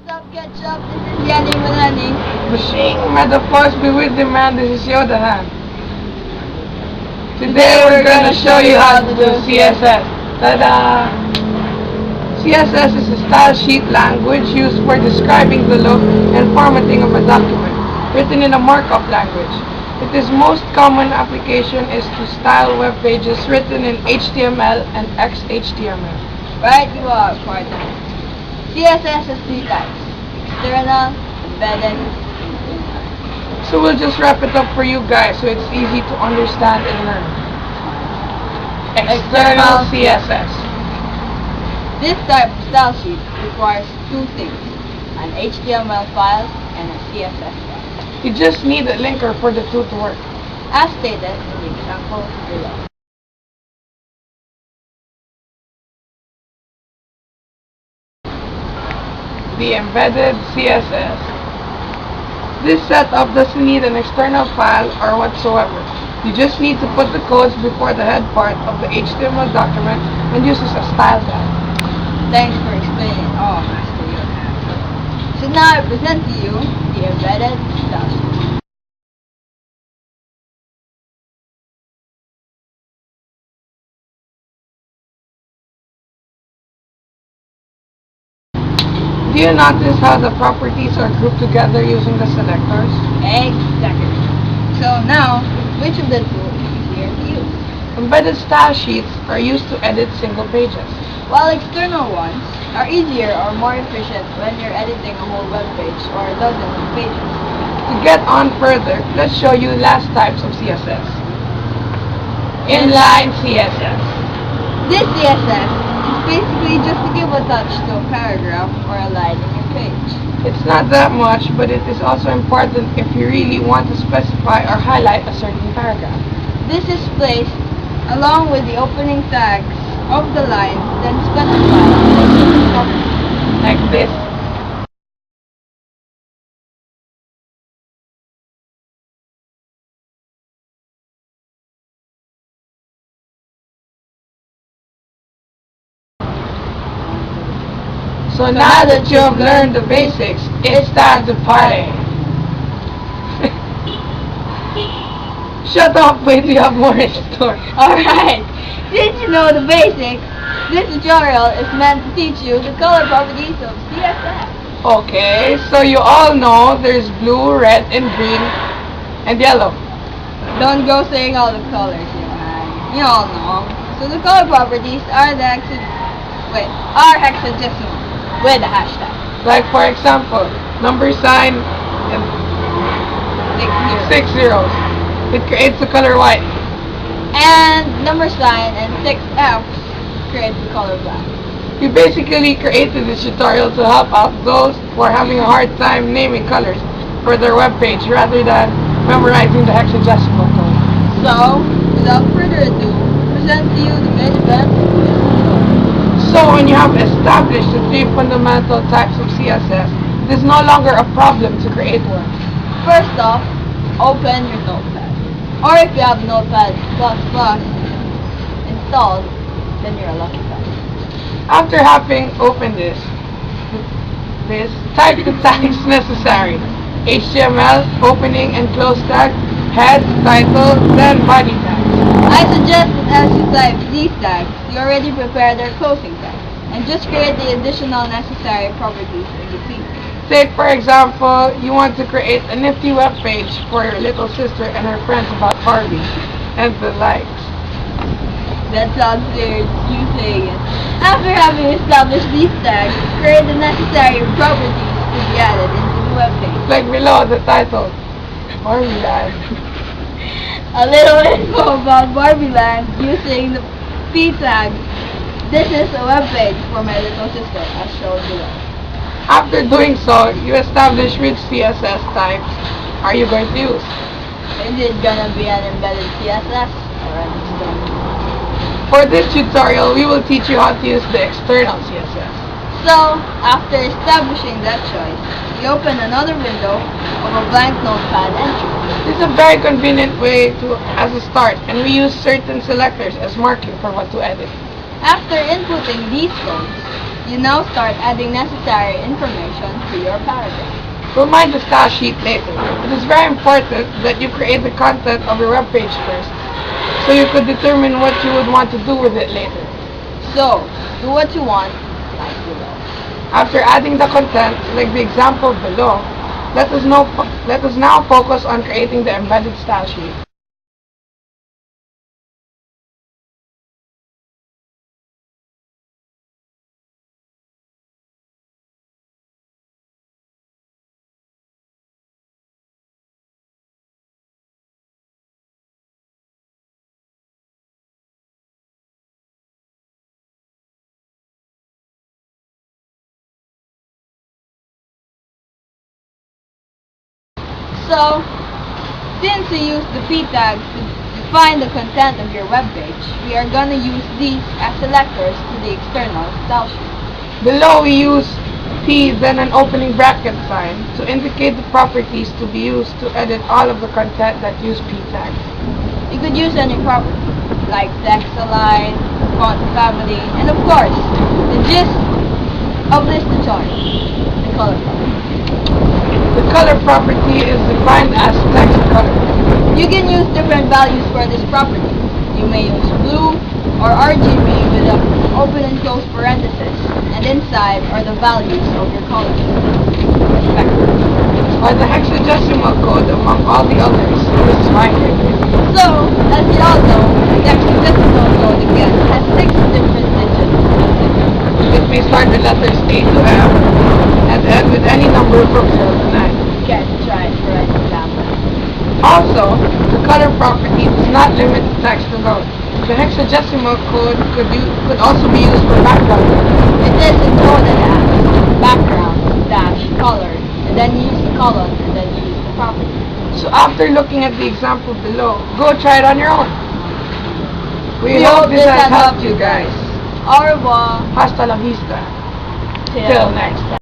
What's up, Ketchup? This is Yan. Machine, may the force be with you, man. This is Johann. Today we're gonna show you how to do CSS. Ta-da! CSS is a style sheet language used for describing the look and formatting of a document, written in a markup language. Its most common application is to style web pages written in HTML and XHTML. Right, you are, partner. CSS has three types: external, embedded. So we'll just wrap it up for you guys so it's easy to understand and learn. External CSS. This type of style sheet requires two things: an HTML file and a CSS file. You just need a linker for the two to work. As stated in the example below. The embedded CSS. This setup doesn't need an external file or whatsoever. You just need to put the codes before the head part of the HTML document and uses a style tag. Thanks for explaining all, Master Johann. So now I present to you the embedded style sheet. Do you notice how the properties are grouped together using the selectors? Exactly. So now, which of the two is easier to use? Embedded style sheets are used to edit single pages. While external ones are easier or more efficient when you're editing a whole web page or dozens of pages. To get on further, let's show you last types of CSS. Inline CSS. This CSS is basically just to give a touch to a paragraph or a line in your page. It's not that much, but it is also important if you really want to specify or highlight a certain paragraph. This is placed along with the opening tags of the line, then specified like this. So now that you have learned the basics, it's time to party. Shut up, wait, we have more in store. Alright, since you know the basics, this tutorial is meant to teach you the color properties of CSS. Okay, so you all know there's blue, red, and green, and yellow. Don't go saying all the colors, Johann. You all know. So the color properties are hexadecimal with a hashtag. Like for example, number sign and 6 zeros. It creates the color white. And number sign and 6 F's creates the color black. We basically created this tutorial to help out those who are having a hard time naming colors for their web page rather than memorizing the hexadecimal code. So, without further ado, present to you the main event. So when you have established the three fundamental types of CSS, it is no longer a problem to create one. First off, open your notepad. Or if you have Notepad++ installed, then you're a lucky guy. After having opened this, type the tags necessary. HTML, opening and close tag, head, title, then body tag. I suggest that as you type these tags, you already prepare their closing tag, and just create the additional necessary properties in between. Take for example, you want to create a nifty web page for your little sister and her friends about Barbie, and the likes. That sounds weird, you saying it. After having established these tags, create the necessary properties to be added into the web page. Like below the title, Barbie Land. A little info about Barbie Land using the P tag. This is a web page for my little sister, as shown below. After doing so, you establish which CSS types are you going to use. Is it gonna be an embedded CSS or an external? For this tutorial, we will teach you how to use the external CSS. So, after establishing that choice, we open another window of a blank notepad entry. This is a very convenient way as a start, and we use certain selectors as marking for what to edit. After inputting these codes, You now start adding necessary information to your paragraph. We'll mind the style sheet later. It is very important that you create the content of your web page first, so you could determine what you would want to do with it later. So, do what you want, like below. After adding the content, like the example below, let us now focus on creating the embedded style sheet. So, since we use the p tags to define the content of your web page, we are going to use these as selectors to the external style sheet. Below we use P, then an opening bracket sign to indicate the properties to be used to edit all of the content that use P tags. You could use any property, like text align, font family, and of course, the gist of this tutorial, the color property. The color property is defined as text color. You can use different values for this property. You may use blue or RGB with an open and close parenthesis, and inside are the values of your colors, respectively. Or the hexadecimal code among all the others. This is my favorite. So, as you all know, the hexadecimal code again has 6 different digits. It may start with letters A to M and end with any number from 0 to 9. Get to try it for an example. Also, the color property does not limit the text alone. The hexadecimal code could also be used for background. It is encoded as background dash color, and then you use the colon, and then you use the property. So after looking at the example below, go try it on your own. We hope this has helped you guys. Au revoir. Hasta la vista. Till Till next time.